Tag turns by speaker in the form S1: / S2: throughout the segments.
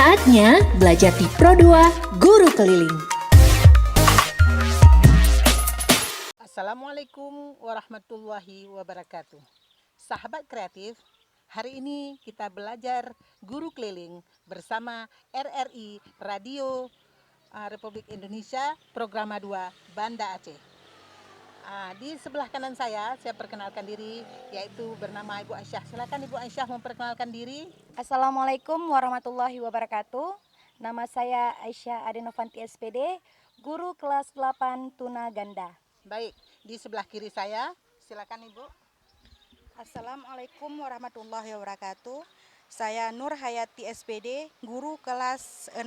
S1: Saatnya belajar di Pro2 Guru Keliling.
S2: Assalamualaikum warahmatullahi wabarakatuh. Sahabat kreatif, hari ini kita belajar Guru Keliling bersama RRI Radio Republik Indonesia Programa 2 Banda Aceh. Di sebelah kanan saya perkenalkan diri, yaitu bernama Ibu Aisyah. Silakan Ibu Aisyah memperkenalkan diri.
S3: Assalamualaikum warahmatullahi wabarakatuh. Nama saya Aisyah Adenovanti SPD, guru kelas 8 Tuna Ganda.
S2: Baik, di sebelah kiri saya, silakan Ibu.
S4: Assalamualaikum warahmatullahi wabarakatuh. Saya Nur Hayati SPD, guru kelas 6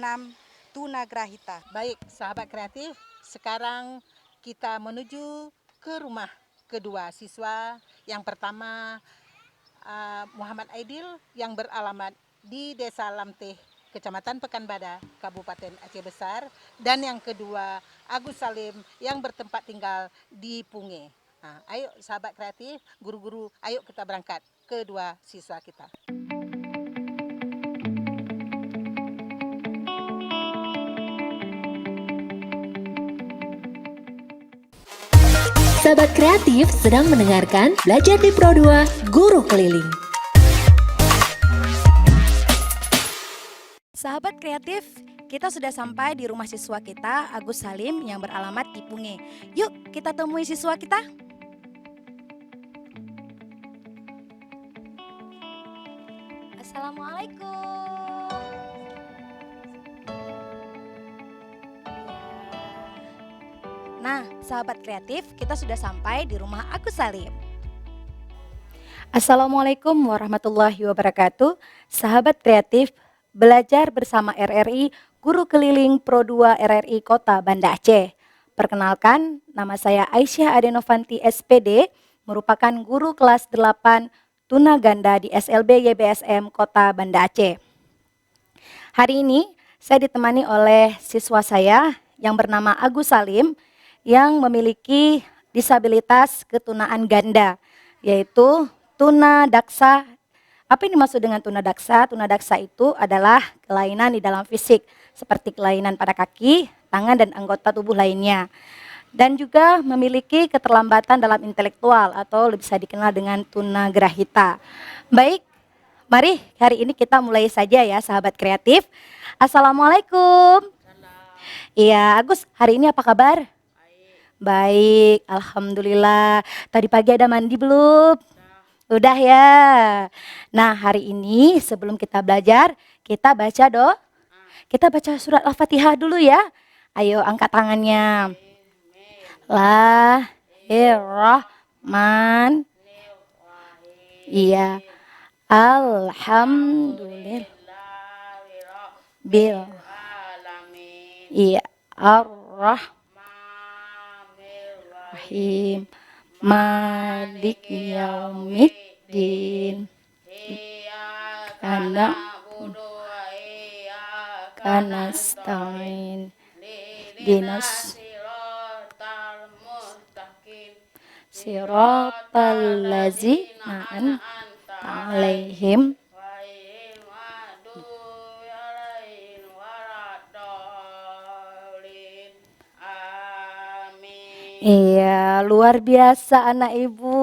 S4: Tuna Grahita.
S2: Baik, sahabat kreatif, sekarang kita menuju ke rumah kedua siswa. Yang pertama Muhammad Aidil yang beralamat di Desa Lamteh, Kecamatan Pekanbadak, Kabupaten Aceh Besar, dan yang kedua Agus Salim yang bertempat tinggal di Punge. Ayo sahabat kreatif, guru-guru, ayo kita berangkat ke dua siswa kita.
S1: Sahabat kreatif sedang mendengarkan Belajar di Pro2 Guru Keliling.
S3: Sahabat kreatif, kita sudah sampai di rumah siswa kita, Agus Salim yang beralamat di Punge. Yuk kita temui siswa kita. Assalamualaikum. Nah, sahabat kreatif, kita sudah sampai di rumah Agus Salim. Assalamualaikum warahmatullahi wabarakatuh. Sahabat kreatif, belajar bersama RRI Guru Keliling Pro2 RRI Kota Banda Aceh. Perkenalkan, nama saya Aisyah Adenovanti SPD, merupakan guru kelas 8 Tuna Ganda di SLB YBSM Kota Banda Aceh. Hari ini saya ditemani oleh siswa saya yang bernama Agus Salim yang memiliki disabilitas ketunaan ganda, yaitu tuna daksa. Apa yang dimaksud dengan tuna daksa? Tuna daksa itu adalah kelainan di dalam fisik, seperti kelainan pada kaki, tangan, dan anggota tubuh lainnya. Dan juga memiliki keterlambatan dalam intelektual atau bisa dikenal dengan tuna grahita. Baik, mari hari ini kita mulai saja ya sahabat kreatif. Assalamualaikum. Iya, Agus, hari ini apa kabar? Baik, alhamdulillah. Tadi pagi ada mandi belum? Udah ya. Nah, hari ini sebelum kita belajar, kita baca Kita baca surat Al-Fatihah dulu ya. Ayo angkat tangannya. Lahirrahman. Iya. Alhamdulillah. Bil. Iya. Ar-Rahim. Malik yaumiddin. Kana nasta'in. Dinas siratal ladzina an'amta 'alaihim. Iya, luar biasa anak ibu.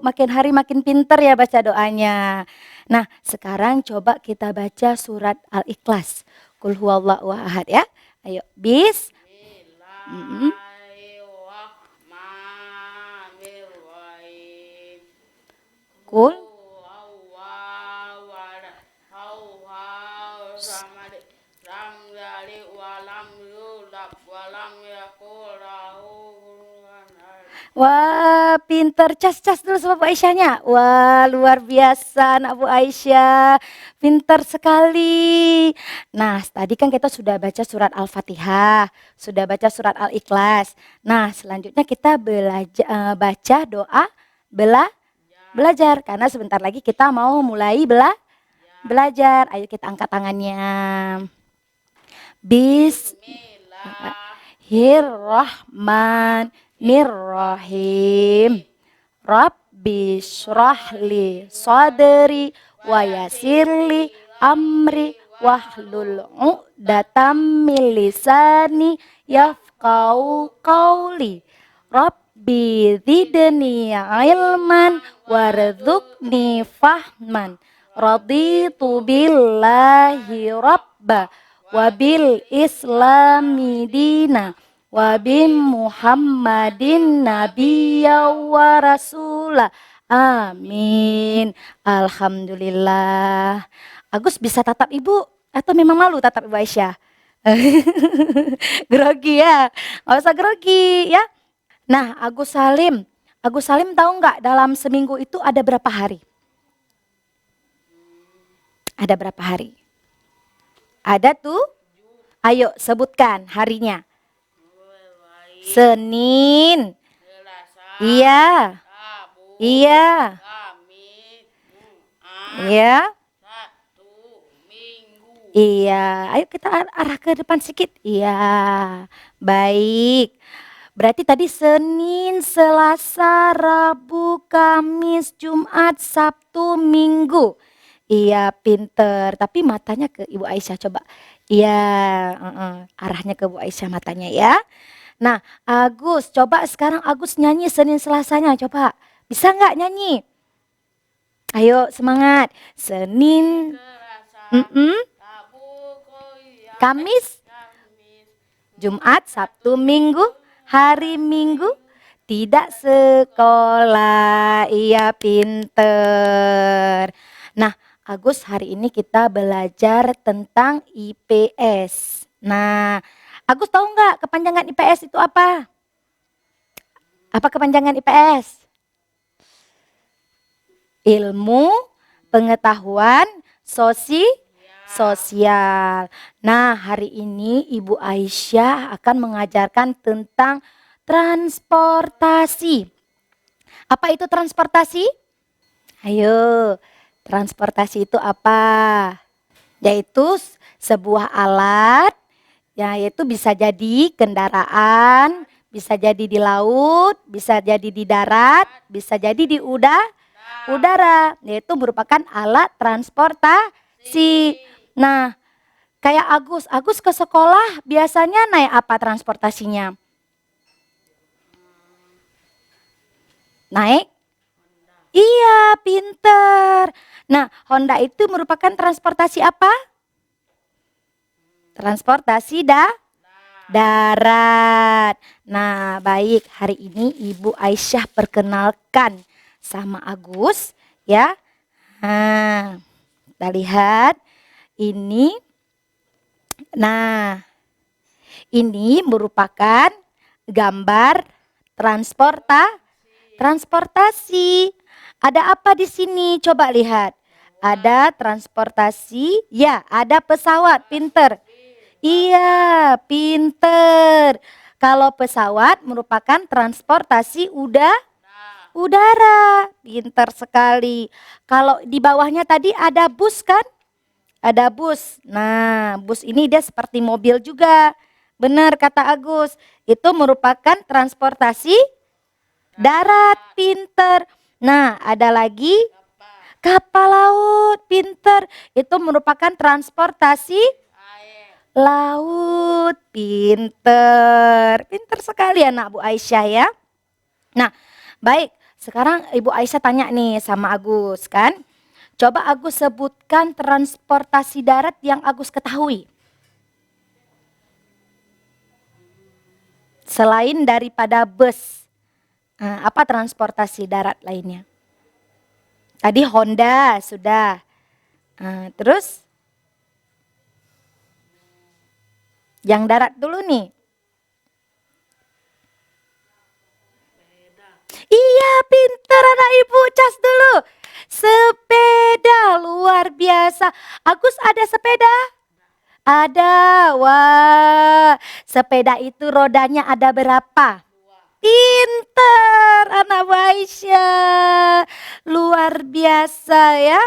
S3: Makin hari makin pinter ya baca doanya. Nah, sekarang coba kita baca surat Al-Ikhlas. Qul huwallahu ahad ya. Ayo, Qul Wah, pinter. Cas dulu sama Bu Aisyahnya. Wah, luar biasa anak Bu Aisyah. Pinter sekali. Nah, tadi kan kita sudah baca surat Al-Fatihah, sudah baca surat Al-Ikhlas. Nah, selanjutnya kita baca doa belajar. Karena sebentar lagi kita mau mulai belajar. Ayo kita angkat tangannya. Bismillahirrahmanirrahim. Rabbi shrahli sadri wa yassirli amri wahlul 'uqdatam min lisani yafqahu qawli. Rabbi zidni ilman warzuqni fahman. Raditu billahi rabba wa bil islami dina wa bi Muhammadin nabiyya wa rasula. Amin. Alhamdulillah. Agus bisa tatap ibu atau memang malu tatap ibu Aisyah? Grogi ya, nggak usah grogi ya. Nah, Agus Salim tahu nggak dalam seminggu itu ada berapa hari? Ada berapa hari? Ada tuh? Ayo sebutkan harinya. Senin. Iya. Iya. Iya. Iya. Ayo kita arah ke depan sedikit. Iya. Baik. Berarti tadi Senin, Selasa, Rabu, Kamis, Jumat, Sabtu, Minggu. Iya pinter, tapi matanya ke Ibu Aisyah coba. Iya, arahnya ke Ibu Aisyah matanya ya. Nah Agus, coba sekarang Agus nyanyi Senin Selasanya coba. Bisa nggak nyanyi? Ayo semangat. Senin, Kamis, Jumat, Sabtu, Minggu, hari Minggu. Tidak sekolah, iya pinter. Nah Agus, hari ini kita belajar tentang IPS. Nah, Agus tahu nggak kepanjangan IPS itu apa? Apa kepanjangan IPS? Ilmu, pengetahuan, sosial. Nah, hari ini Ibu Aisyah akan mengajarkan tentang transportasi. Apa itu transportasi? Ayo. Transportasi itu apa? Yaitu sebuah alat, yaitu bisa jadi kendaraan, bisa jadi di laut, bisa jadi di darat, bisa jadi di udara. Yaitu merupakan alat transportasi. Nah, kayak Agus ke sekolah biasanya naik apa transportasinya? Naik? Iya, pinter. Nah, Honda itu merupakan transportasi apa? Transportasi darat. Nah, baik. Hari ini Ibu Aisyah perkenalkan sama Agus ya. Nah, kita lihat ini. Nah, ini merupakan gambar transportasi. Ada apa di sini? Coba lihat. Ada transportasi, ya, ada pesawat, pinter. Iya, pinter. Kalau pesawat merupakan transportasi udara, pinter sekali. Kalau di bawahnya tadi ada bus kan? Ada bus. Nah, bus ini dia seperti mobil juga. Benar kata Agus. Itu merupakan transportasi darat, pinter. Nah, ada lagi kapal laut, pinter. Itu merupakan transportasi laut, pinter. Pinter sekali anak Bu Aisyah ya. Nah, baik. Sekarang Ibu Aisyah tanya nih sama Agus kan. Coba Agus sebutkan transportasi darat yang Agus ketahui. Selain daripada bus. Apa transportasi darat lainnya? Tadi Honda sudah. Terus yang darat dulu nih. Iya, pintar anak Ibu, cas dulu. Sepeda luar biasa. Agus ada sepeda? Ada. Wah, sepeda itu rodanya ada berapa? Pinter anak Aisyah, luar biasa ya.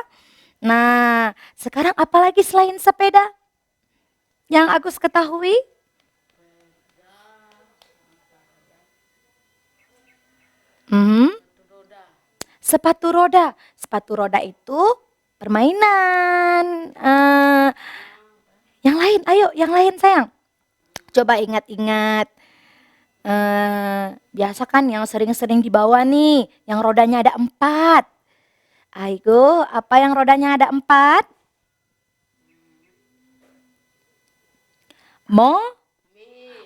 S3: Nah, sekarang apalagi selain sepeda yang Agus ketahui? Sepatu roda. Sepatu roda itu permainan. Ayo yang lain sayang. Coba ingat-ingat. Biasa kan yang sering-sering dibawa nih, yang rodanya ada 4. Ayo, apa yang rodanya ada 4?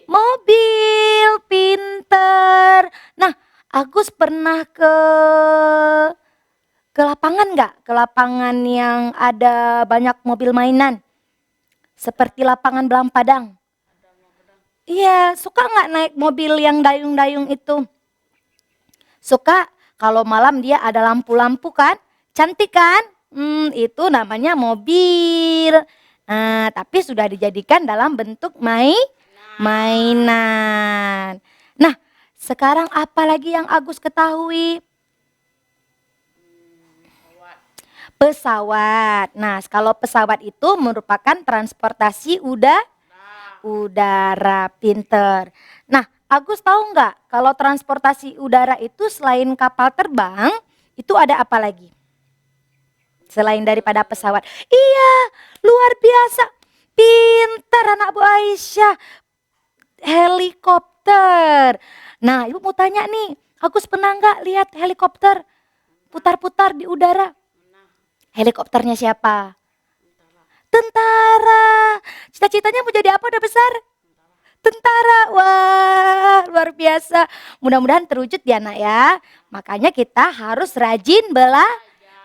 S3: Mobil, pinter. Nah, Agus pernah ke lapangan nggak? Ke lapangan yang ada banyak mobil mainan, seperti lapangan Belang Padang. Iya, suka nggak naik mobil yang dayung-dayung itu? Suka. Kalau malam dia ada lampu-lampu kan, cantik kan? Itu namanya mobil. Nah, tapi sudah dijadikan dalam bentuk mainan. Nah, sekarang apa lagi yang Agus ketahui? Pesawat. Nah, kalau pesawat itu merupakan transportasi udara, pinter. Nah, Agus tahu nggak kalau transportasi udara itu selain kapal terbang, itu ada apa lagi? Selain daripada pesawat. Iya, luar biasa. Pinter anak Bu Aisyah. Helikopter. Nah, Ibu mau tanya nih, Agus pernah nggak lihat helikopter putar-putar di udara? Helikopternya siapa? Tentara. Cita-citanya mau jadi apa udah besar? Tentara. Wah, luar biasa. Mudah-mudahan terwujud ya nak ya. Makanya kita harus rajin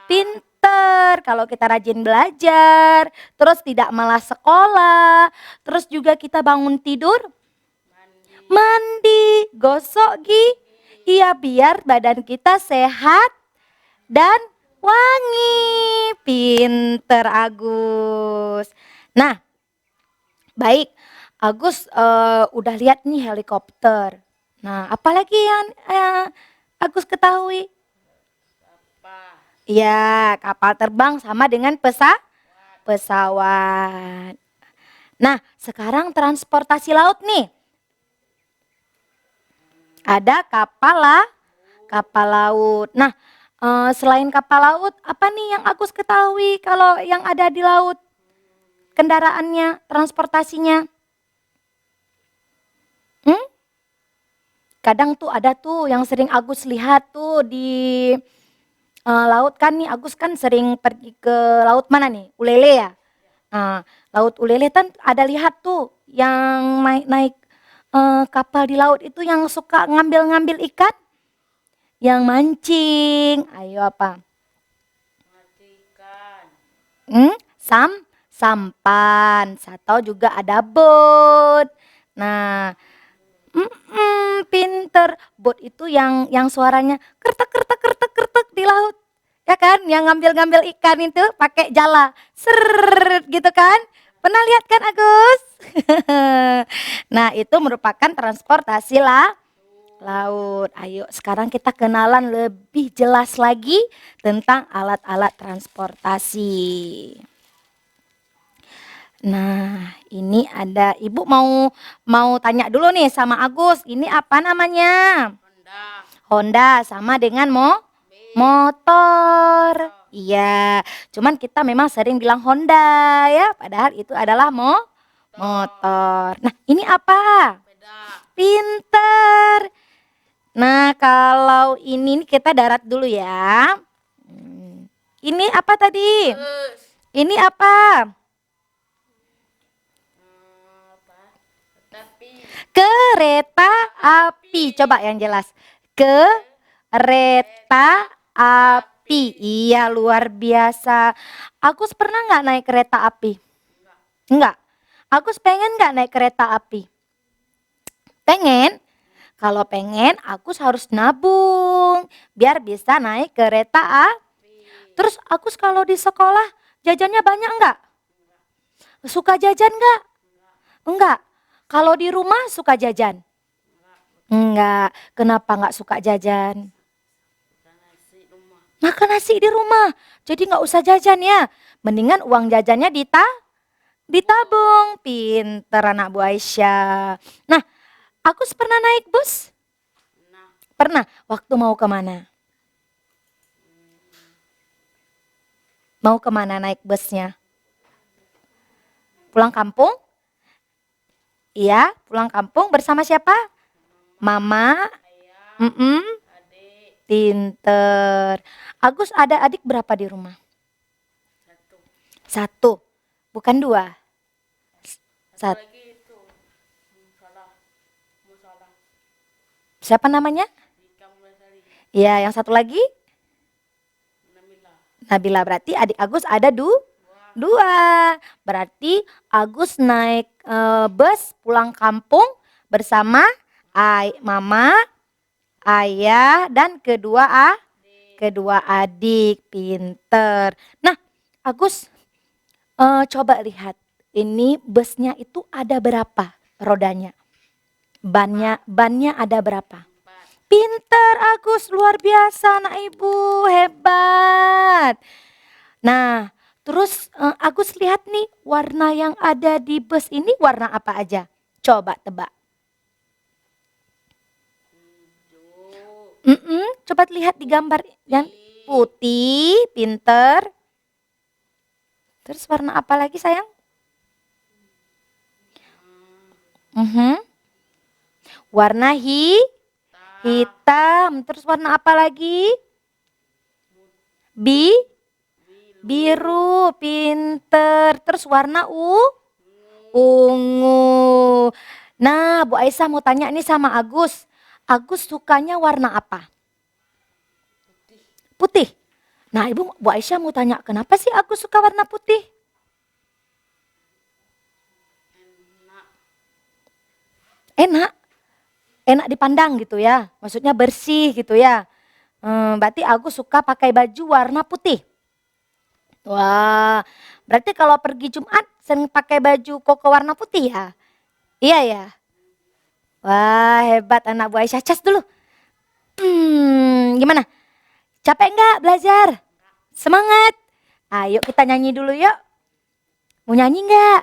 S3: pinter. Kalau kita rajin belajar, terus tidak malas sekolah, terus juga kita bangun tidur, mandi, gosok gigi. Iya, biar badan kita sehat dan wangi. Pinter Agus. Nah, baik. Agus udah lihat nih helikopter. Nah, apalagi yang Agus ketahui? Iya, kapal terbang sama dengan pesawat. Nah, sekarang transportasi laut nih. Ada kapal laut. Nah, selain kapal laut, apa nih yang Agus ketahui kalau yang ada di laut? Kendaraannya, transportasinya. Kadang tuh ada tuh yang sering Agus lihat tuh di laut kan nih. Agus kan sering pergi ke laut mana nih? Ulele ya. Nah, laut Ulele kan ada lihat tuh yang naik kapal di laut itu yang suka ngambil-ngambil ikan, yang mancing. Ayo apa? Sampan, atau juga ada bot. Nah, pinter. Bot itu yang suaranya kertek kertek kertek kertek di laut. Ya kan? Yang ngambil-ngambil ikan itu pakai jala. Ser gitu kan? Pernah lihat kan Agus? Nah, itu merupakan transportasi laut. Ayo sekarang kita kenalan lebih jelas lagi tentang alat-alat transportasi. Nah, ini ada Ibu mau tanya dulu nih sama Agus. Ini apa namanya? Honda sama dengan motor. Iya, cuman kita memang sering bilang Honda ya, padahal itu adalah motor. Nah, ini apa? Pinter. Nah, kalau ini kita darat dulu ya. Ini apa tadi? Ini apa? Kereta api. Coba yang jelas. Kereta api. Iya, luar biasa. Agus pernah nggak naik kereta api? Enggak. Agus pengen nggak naik kereta api? Pengen. Kalau pengen, Agus harus nabung biar bisa naik kereta api. Terus Agus kalau di sekolah jajannya banyak nggak? Suka jajan nggak? Enggak. Kalau di rumah suka jajan? Enggak. Kenapa enggak suka jajan? Makan nasi di rumah. Jadi enggak usah jajan ya. Mendingan uang jajannya ditabung. Pinter anak Bu Aisyah. Nah, Agus pernah naik bus? Pernah. Waktu mau kemana? Mau kemana naik busnya? Pulang kampung? Iya, pulang kampung bersama siapa? Mama. Pinter. Agus ada adik berapa di rumah? Satu. Bukan dua. Satu. Siapa namanya? Iya, yang satu lagi? Nabila. Berarti adik Agus ada dua. Berarti Agus naik bus pulang kampung bersama mama, ayah, dan kedua adik. Pinter. Nah, Agus coba lihat. Ini busnya itu ada berapa rodanya? Bannya ada berapa? Pinter Agus, luar biasa anak ibu, hebat. Nah, terus Agus lihat nih warna yang ada di bus ini warna apa aja? Coba tebak. Coba lihat di gambar yang putih, pinter. Terus warna apa lagi sayang? Warna hitam. Terus warna apa lagi? Biru, pinter. Terus warna ungu. Nah, Bu Aisyah mau tanya nih sama Agus. Agus sukanya warna apa? Putih. Nah, Bu Aisyah mau tanya, kenapa sih Agus suka warna putih? Enak dipandang gitu ya, maksudnya bersih gitu ya. Berarti Agus suka pakai baju warna putih. Wah, berarti kalau pergi Jumat sering pakai baju koko warna putih ya? Iya ya. Wah, hebat anak Bu Aisyah. Cas dulu. Gimana? Capek nggak belajar? Semangat. Ayo kita nyanyi dulu yuk. Mau nyanyi nggak?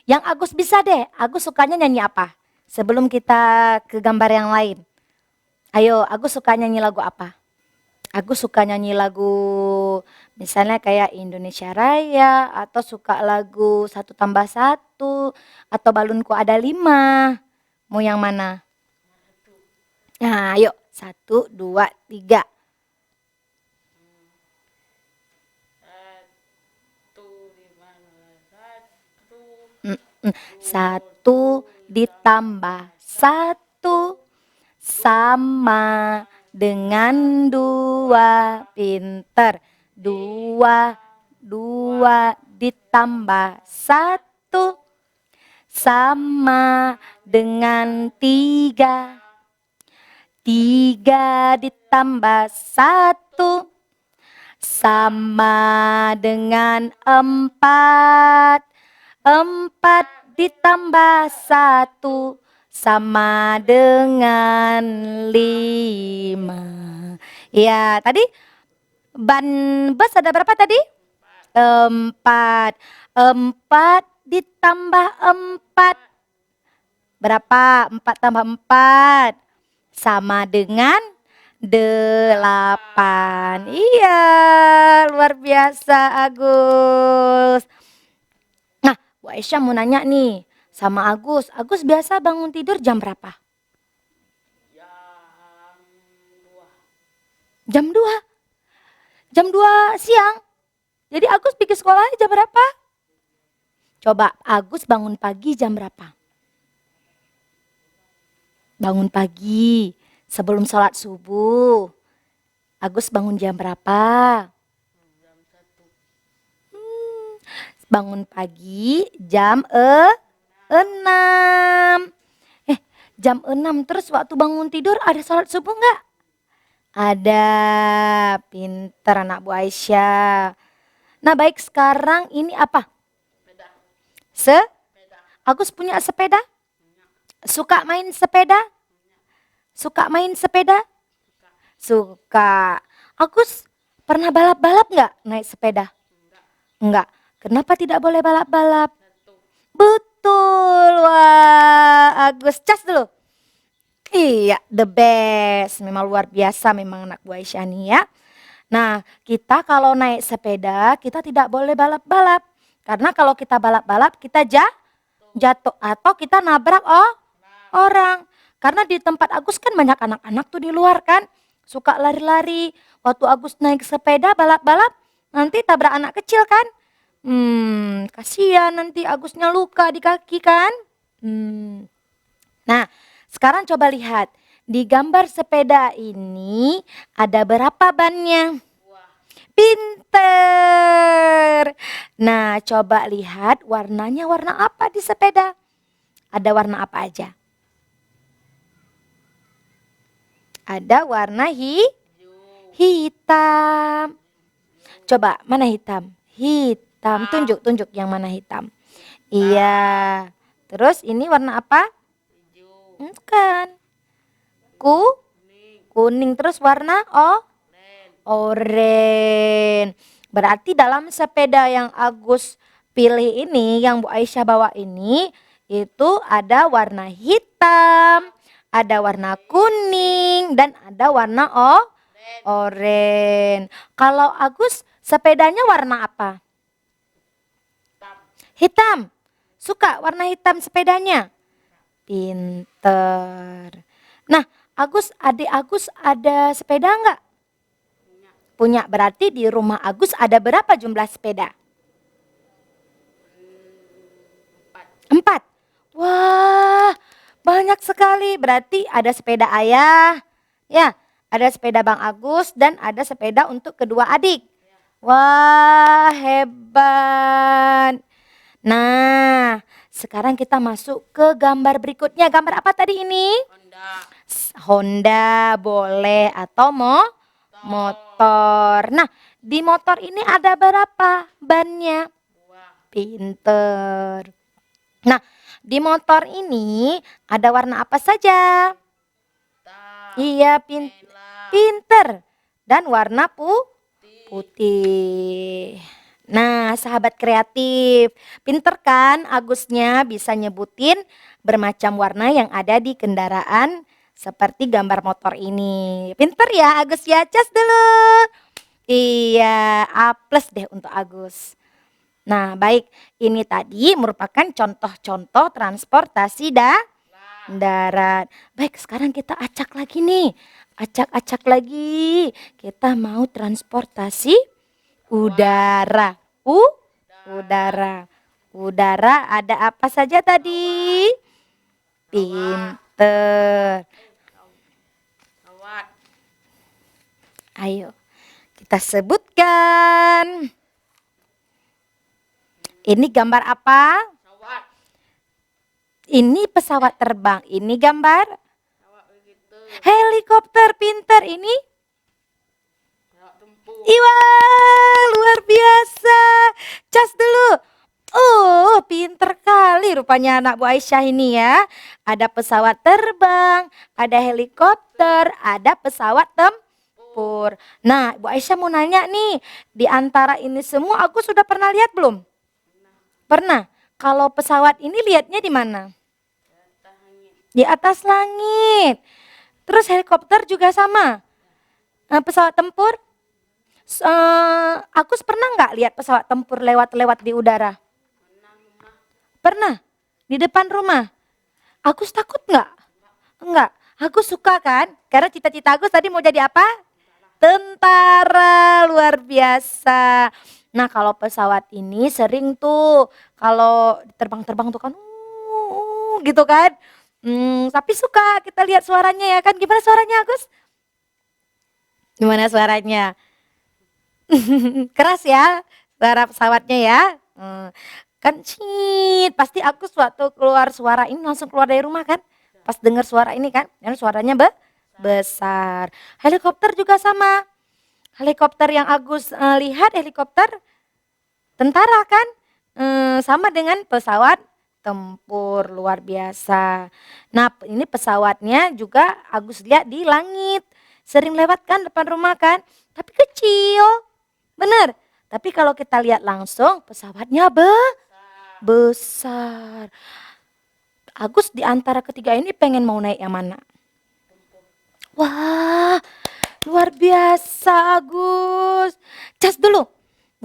S3: Yang Agus bisa deh. Agus sukanya nyanyi apa? Sebelum kita ke gambar yang lain. Ayo, Agus suka nyanyi lagu apa? Agus suka nyanyi lagu misalnya kayak Indonesia Raya, atau suka lagu 1+1, atau Balunku Ada 5. Mau yang mana? Nah, ayo 1, 2, 3. 1 ditambah 1 sama dengan 2. Pinter. 2 ditambah 1 sama dengan 3. 3 ditambah 1 sama dengan 4. 4 ditambah 1 sama dengan 5. Ya, tadi ban bus ada berapa tadi? 4. 4 ditambah 4. Berapa? 4 tambah 4. Sama dengan 8. Iya, luar biasa Agus. Nah, Bu Aisyah mau nanya nih sama Agus. Agus biasa bangun tidur jam berapa? Jam 2. Jam 2 siang. Jadi Agus pergi sekolahnya jam berapa? Coba Agus bangun pagi jam berapa? Bangun pagi sebelum sholat subuh. Agus bangun jam berapa? Bangun pagi jam 6. Jam 6 terus waktu bangun tidur ada sholat subuh enggak? Ada. Pinter anak Bu Aisyah. Nah, baik, sekarang ini apa? Agus punya sepeda? Suka main sepeda? Suka main sepeda? Suka. Agus pernah balap-balap enggak naik sepeda? Enggak. Kenapa tidak boleh balap-balap? Betul. Wah, Agus cas dulu. Iya, the best. Memang luar biasa memang anak Bu Aisyah nih ya. Nah, kita kalau naik sepeda kita tidak boleh balap-balap. Karena kalau kita balap-balap kita jatuh atau kita nabrak orang. Karena di tempat Agus kan banyak anak-anak tuh di luar kan, suka lari-lari. Waktu Agus naik sepeda balap-balap, nanti tabrak anak kecil kan. Kasihan nanti Agusnya luka di kaki kan. Nah, sekarang coba lihat. Di gambar sepeda ini ada berapa bannya? Pinter. Nah, coba lihat warnanya warna apa di sepeda. Ada warna apa aja? Ada warna hitam. Coba, mana hitam? Hitam. Tunjuk yang mana hitam. Iya. Terus ini warna apa? Bukan. Kuning. Terus warna oranye. Berarti dalam sepeda yang Agus pilih ini, yang Bu Aisyah bawa ini, itu ada warna hitam, ada warna kuning, dan ada warna oranye. Kalau Agus sepedanya warna apa? Hitam. Suka warna hitam sepedanya? Pinter. Nah, adik Agus ada sepeda enggak? Punya. Berarti di rumah Agus ada berapa jumlah sepeda? 4. Wah, banyak sekali. Berarti ada sepeda ayah, ya, ada sepeda Bang Agus, dan ada sepeda untuk kedua adik. Wah, hebat. Nah, sekarang kita masuk ke gambar berikutnya. Gambar apa tadi ini? Honda boleh, atau motor. Nah, di motor ini ada berapa bannya? Pinter. Nah, di motor ini ada warna apa saja? Iya, pinter. Dan warna putih. Nah, sahabat kreatif, pinter kan Agusnya bisa nyebutin bermacam warna yang ada di kendaraan seperti gambar motor ini. Pinter ya Agus ya, cas dulu. Iya, A+ deh untuk Agus. Nah, baik, ini tadi merupakan contoh-contoh transportasi darat. Baik, sekarang kita acak lagi nih. Acak-acak lagi. Kita mau transportasi udara. Udara ada apa saja tadi? Pinter. Ayo kita sebutkan. Ini gambar apa? Ini pesawat terbang. Ini gambar helikopter. Pinter. Ini Iwa, luar biasa. Cas dulu. Oh, pinter kali rupanya anak Bu Aisyah ini ya. Ada pesawat terbang, ada helikopter, ada pesawat tempur. Nah, Bu Aisyah mau nanya nih, di antara ini semua aku sudah pernah lihat belum? Pernah. Kalau pesawat ini lihatnya di mana? Di atas langit. Terus helikopter juga sama. Pesawat tempur? Agus pernah nggak lihat pesawat tempur lewat-lewat di udara? Pernah. Di depan rumah. Agus takut nggak? Enggak. Agus suka kan? Karena cita-cita Agus tadi mau jadi apa? Tentara. Luar biasa. Nah, kalau pesawat ini sering tuh kalau terbang-terbang tuh kan gitu kan. Tapi suka kita lihat suaranya ya kan. Gimana suaranya Agus? Gimana suaranya? Keras ya suara pesawatnya ya. Kan pasti aku suatu keluar suara ini langsung keluar dari rumah kan. Pas dengar suara ini kan, dan suaranya besar. Helikopter juga sama. Helikopter yang Agus lihat helikopter tentara kan. Sama dengan pesawat tempur, luar biasa. Nah, ini pesawatnya juga Agus lihat di langit. Sering lewat kan depan rumah kan, tapi kecil. Bener, tapi kalau kita lihat langsung pesawatnya besar. Agus di antara ketiga ini pengen mau naik yang mana? Wah, luar biasa Agus. Cas dulu.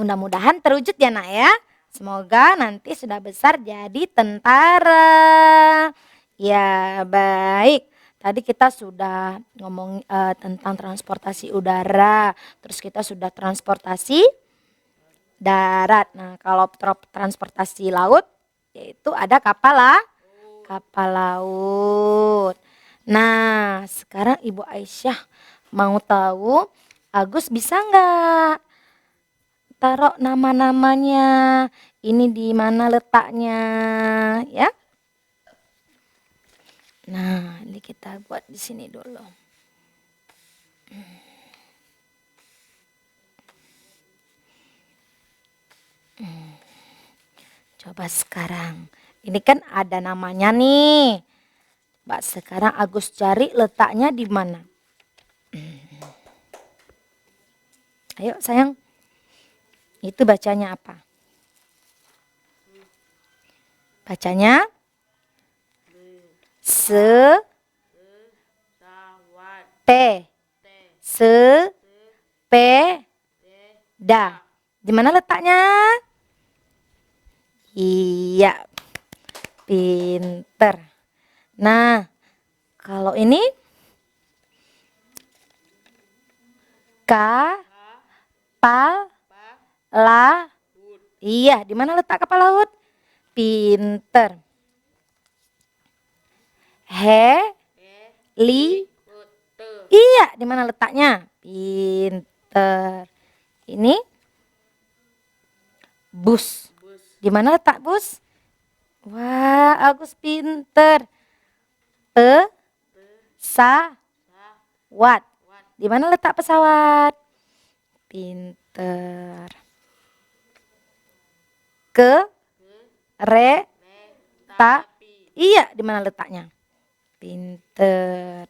S3: Mudah-mudahan terwujud ya nak ya. Semoga nanti sudah besar jadi tentara. Ya, baik. Tadi kita sudah ngomong tentang transportasi udara, terus kita sudah transportasi darat. Nah, kalau transportasi laut yaitu ada kapal laut. Nah, sekarang Ibu Aisyah mau tahu Agus bisa nggak taruh nama-namanya? Ini di mana letaknya, ya? Nah, ini kita buat di sini dulu. Coba sekarang. Ini kan ada namanya nih. Mbak, sekarang Agus cari letaknya di mana? Ayo sayang. Itu bacanya apa? Bacanya sepeda. Di mana letaknya? Iya, pinter. Nah, kalau ini kapal laut. Iya, di mana letak kapal laut? Pinter. Iya, di mana letaknya? Pinter. Ini bus. Di mana letak bus? Wah, Agus pinter. Pesawat. Di mana letak pesawat? Pinter. Kereta. Iya, di mana letaknya? Pinter.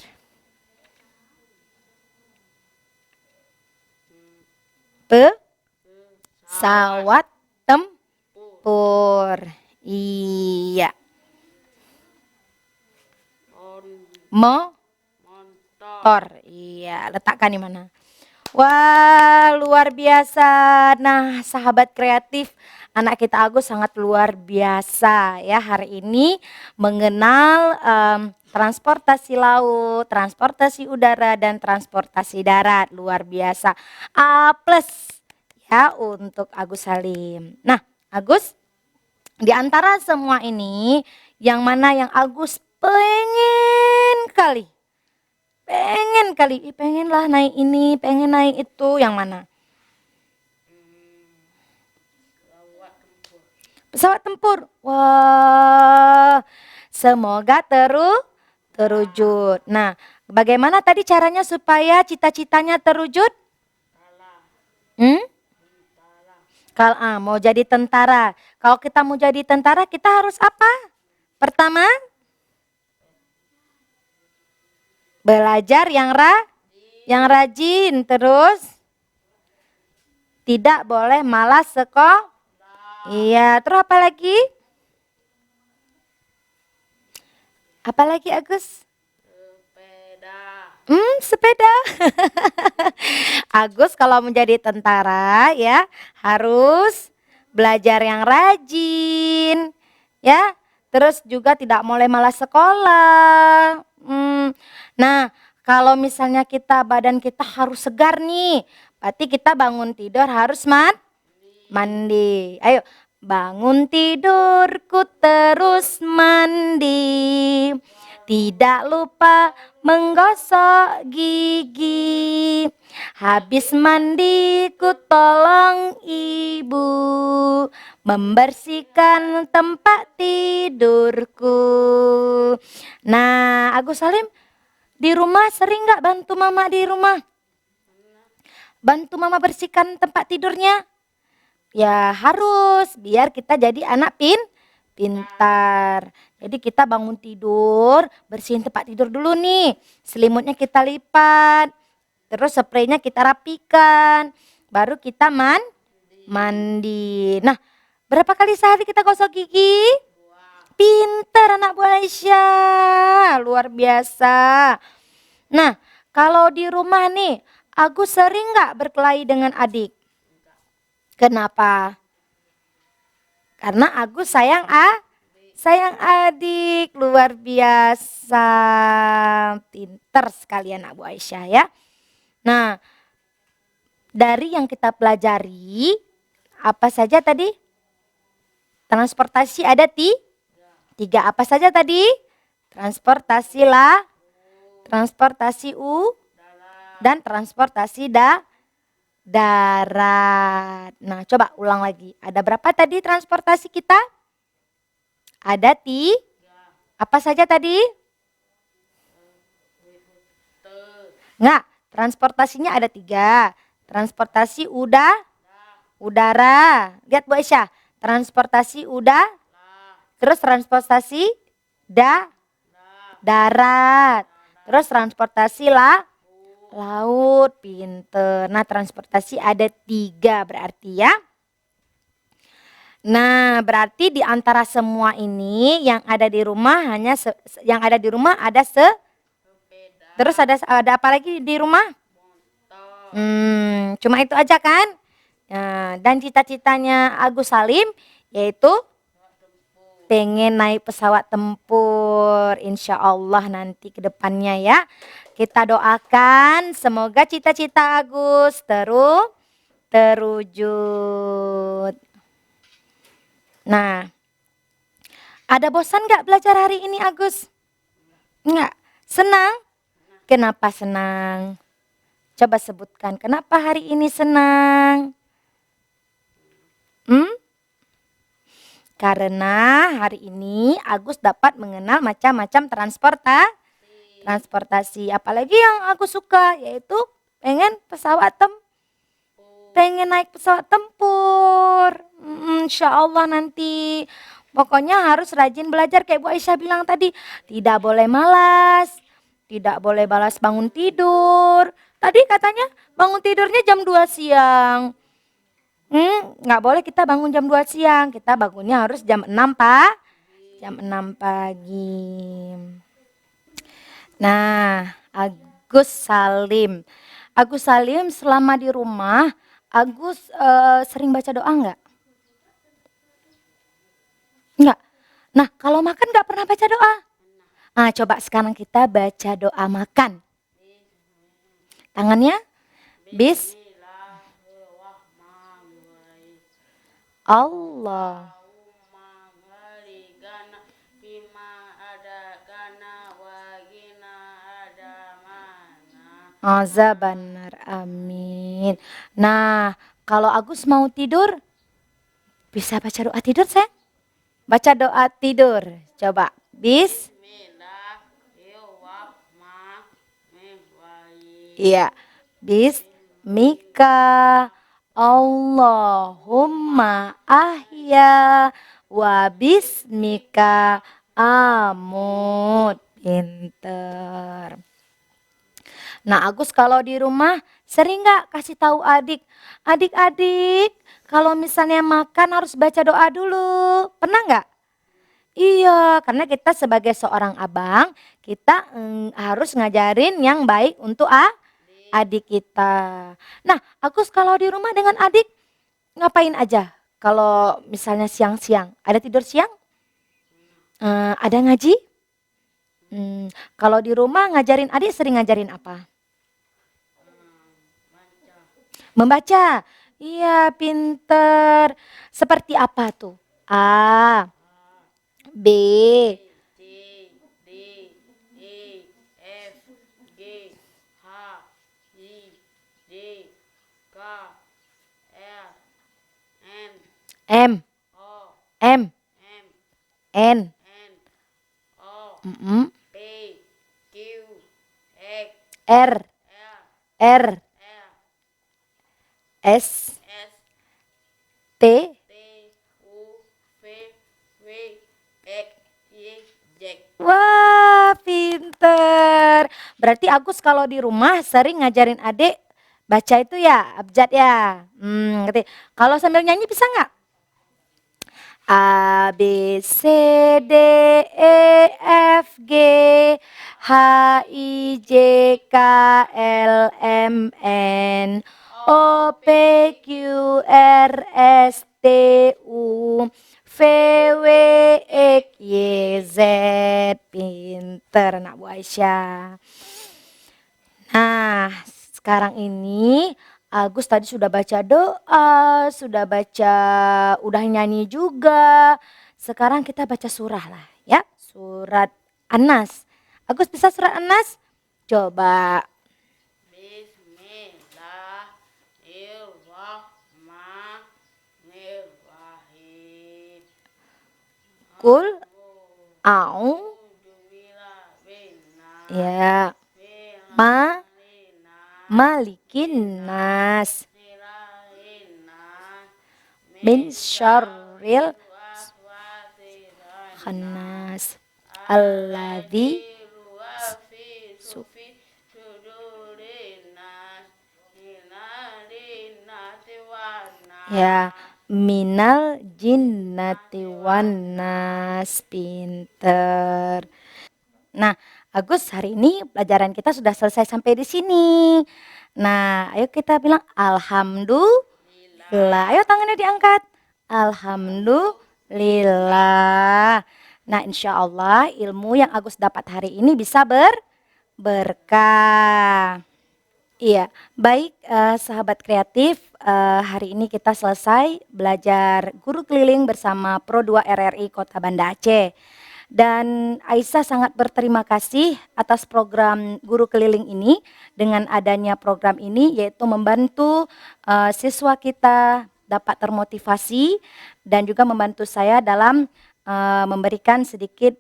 S3: Pesawat tempur. Iya. Motor. Iya, letakkan di mana? Wah, luar biasa. Nah, sahabat kreatif, anak kita Agus sangat luar biasa ya hari ini mengenal transportasi laut, transportasi udara, dan transportasi darat. Luar biasa. A+ ya untuk Agus Salim. Nah, Agus, di antara semua ini, yang mana yang Agus pengen kali, pengen lah naik ini, pengen naik itu, yang mana? Pesawat tempur. Wah, semoga terwujud. Nah, bagaimana tadi caranya supaya cita-citanya terwujud? Kalau mau jadi tentara. Kalau kita mau jadi tentara, kita harus apa? Pertama, belajar yang rajin. Terus, tidak boleh malas sekolah. Iya, terus apa lagi? Apa lagi Agus? Sepeda. Agus kalau menjadi tentara ya harus belajar yang rajin ya. Terus juga tidak boleh malas sekolah. Nah, kalau misalnya badan kita harus segar nih, berarti kita bangun tidur harus mandi. Ayo, bangun tidurku terus mandi. Tidak lupa menggosok gigi. Habis mandi ku tolong ibu membersihkan tempat tidurku. Nah, Agus Salim di rumah sering gak bantu mama di rumah? Bantu mama bersihkan tempat tidurnya? Ya harus, biar kita jadi anak pintar. Jadi kita bangun tidur, bersihin tempat tidur dulu nih. Selimutnya kita lipat. Terus spraynya kita rapikan. Baru kita mandi. Nah, berapa kali sehari kita gosok gigi? Pintar anak Bu Aisyah. Luar biasa. Nah, kalau di rumah nih, Agus sering gak berkelahi dengan adik? Kenapa? Karena Agus sayang adik, luar biasa, pinter sekalian Bu Aisyah ya. Nah, dari yang kita pelajari, apa saja tadi? Transportasi ada tiga, apa saja tadi? Transportasi dan transportasi darat. Nah, coba ulang lagi. Ada berapa tadi transportasi kita? Ada apa saja tadi? Enggak, transportasinya ada 3. Transportasi udara. Lihat Bu Aisyah, transportasi terus transportasi darat, terus transportasi laut, pinter. Nah, transportasi ada 3 berarti ya. Nah, berarti di antara semua ini yang ada di rumah terus ada apa lagi di rumah? Cuma itu aja kan? Nah, dan cita-citanya Agus Salim yaitu pengen naik pesawat tempur, insya Allah nanti ke depannya ya. Kita doakan semoga cita-cita Agus terwujud. Nah, ada bosan gak belajar hari ini Agus? Enggak, senang? Kenapa senang? Coba sebutkan kenapa hari ini senang? Karena hari ini Agus dapat mengenal macam-macam transportasi. Apalagi yang Agus suka yaitu pengen naik pesawat tempur. Insya Allah nanti. Pokoknya harus rajin belajar kayak Bu Aisyah bilang tadi. Tidak boleh malas. Tidak boleh balas bangun tidur. Tadi katanya bangun tidurnya jam 2 siang. Nggak boleh kita bangun jam 2 siang. Kita bangunnya harus jam 6 pagi. Nah, Agus Salim selama di rumah, Agus sering baca doa enggak? Enggak. Nah, kalau makan enggak pernah baca doa? Nah, coba sekarang kita baca doa makan. Tangannya Allah. Azabannar, amin. Nah, kalau Agus mau tidur, bisa baca doa tidur, sayang? Baca doa tidur. Coba, Iya. Bismika Allahumma ahya wa bismika amut. Pinter. Nah, Agus kalau di rumah sering gak kasih tahu adik-adik kalau misalnya makan harus baca doa dulu. Pernah gak? Iya, karena kita sebagai seorang abang, kita harus ngajarin yang baik untuk adik kita. Nah, Agus kalau di rumah dengan adik ngapain aja? Kalau misalnya siang-siang, ada tidur siang? Ada ngaji? Kalau di rumah ngajarin adik sering ngajarin apa? Membaca. Iya, pinter. Seperti apa tuh? A, B, C, D, E, F, G, H, I, J, K, L, M, N, O, P, Q, R, S, T, U, V, X, Y, Z. Wah, pinter. Berarti Agus kalau di rumah sering ngajarin adik baca itu ya, abjad ya. Ngerti. Kalau sambil nyanyi bisa nggak? A, B, C, D, E, F, G, H, I, J, K, L, M, N, O, P, Q, R, S, T, U, V, V, W, X, Y, Z. Pinter anak Bu Aisyah. Nah, sekarang ini Agus tadi sudah baca doa, udah nyanyi juga. Sekarang kita baca surah lah ya, surat An-Nas. Agus bisa surat An-Nas? Coba.
S5: Bismillahirrahmanirrahim.
S3: Kul au ya malikin nas min syarril khannas alladzi ya minal jinnati wan nas. Pinter. Nah, Agus, hari ini pelajaran kita sudah selesai sampai di sini. Nah, ayo kita bilang alhamdulillah. Ayo tangannya diangkat. Alhamdulillah. Nah, insya Allah ilmu yang Agus dapat hari ini bisa berkah. Iya, baik sahabat kreatif, hari ini kita selesai belajar guru keliling bersama Pro 2 RRI Kota Banda Aceh. Dan Aisyah sangat berterima kasih atas program guru keliling ini. Dengan adanya program ini yaitu membantu siswa kita dapat termotivasi dan juga membantu saya dalam memberikan sedikit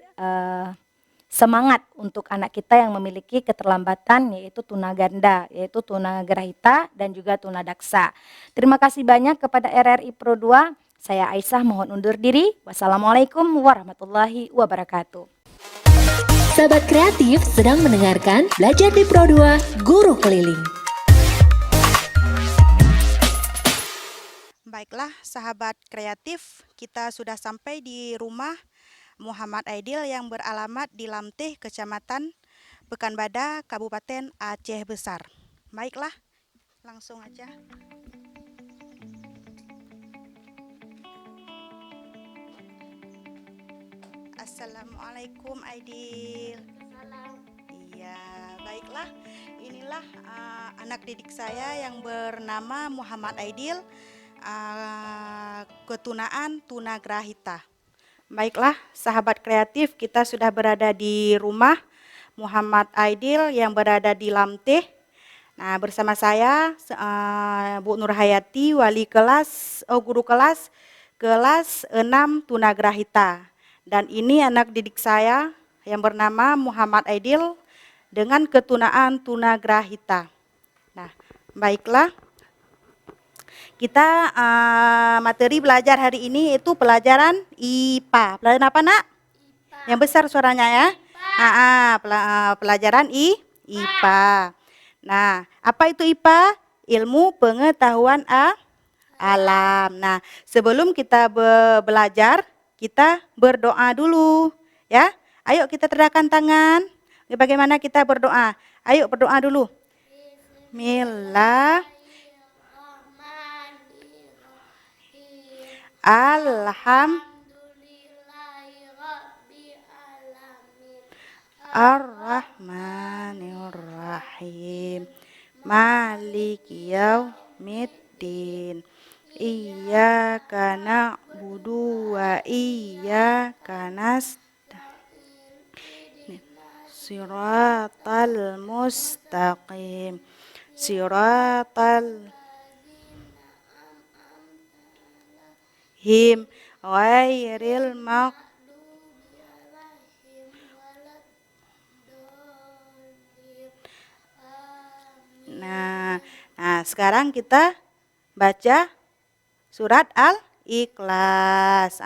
S3: semangat untuk anak kita yang memiliki keterlambatan yaitu tunaganda, yaitu tunagrahita dan juga tunadaksa. Terima kasih banyak kepada RRI Pro 2. Saya Aisyah mohon undur diri. Wassalamualaikum warahmatullahi wabarakatuh.
S1: Sahabat kreatif sedang mendengarkan Belajar di Pro 2 Guru Keliling.
S4: Baiklah sahabat kreatif, kita sudah sampai di rumah Muhammad Aidil yang beralamat di Lamteh, Kecamatan Pekanbadak, Kabupaten Aceh Besar. Baiklah, langsung aja. Assalamualaikum Aidil. Iya, baiklah. Inilah anak didik saya yang bernama Muhammad Aidil, ketunaan tunagrahita. Baiklah, sahabat kreatif, kita sudah berada di rumah Muhammad Aidil yang berada di Lamteh. Nah, bersama saya Bu Nurhayati, guru kelas 6 tunagrahita. Dan ini anak didik saya yang bernama Muhammad Aidil dengan ketunaan tunagrahita. Nah, baiklah. Kita materi belajar hari ini itu pelajaran IPA. Pelajaran apa, Nak? IPA. Yang besar suaranya ya. Pelajaran IPA. Nah, apa itu IPA? Ilmu pengetahuan alam. Nah, sebelum kita belajar, kita berdoa dulu, ya. Ayo kita terdakkan tangan. Bagaimana kita berdoa? Ayo berdoa dulu. Bismillah. Ar-Rahmanir-Rahim. Maliki yaumiddin. Iyyaka na'budu wa iyyaka nasta'in. Siratal mustaqim. Siratal him ghairil Nah, sekarang kita baca surat Al-Ikhlas.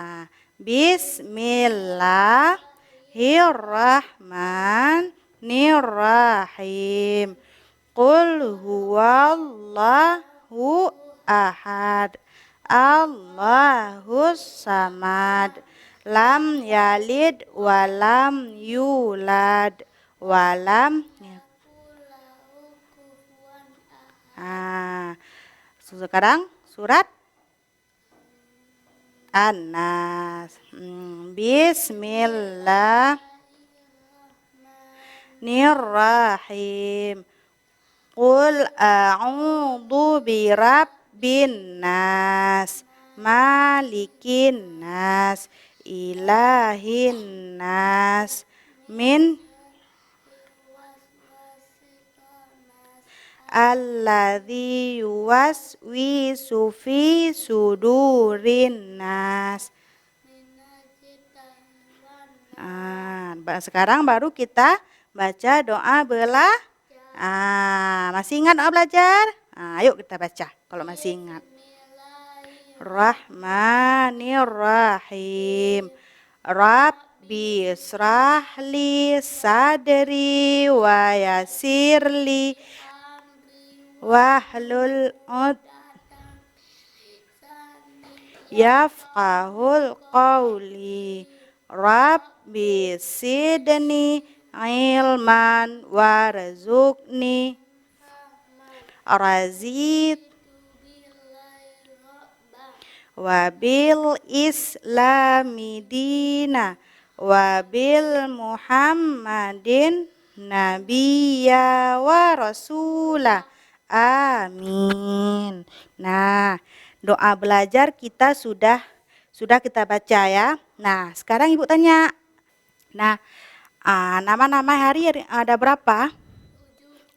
S4: Bismillahirrahmanirrahim. Qul huwallahu ahad. Allahus samad. Lam yalid walam yulad walam. Sekarang surat An-nas. Bismillahirrahmanirrahim. Qul a'udzu birabbin nas, malikin nas, ilahin nas, min alladzi yuwaswisu fi sudurin nas. Sekarang baru kita baca doa masih ingat doa belajar? Ayo kita baca kalau masih ingat. Rahmanirrahim. Rabbi israhli sadri wa yassirli wahlul yafqahul qawli. Rabbi sidni ilman warzuqni razid wabil islami dina wabil muhammadin nabiyya wa rasula. Amin. Nah, doa belajar kita sudah kita baca ya. Nah, sekarang Ibu tanya. Nah, nama-nama hari ada berapa?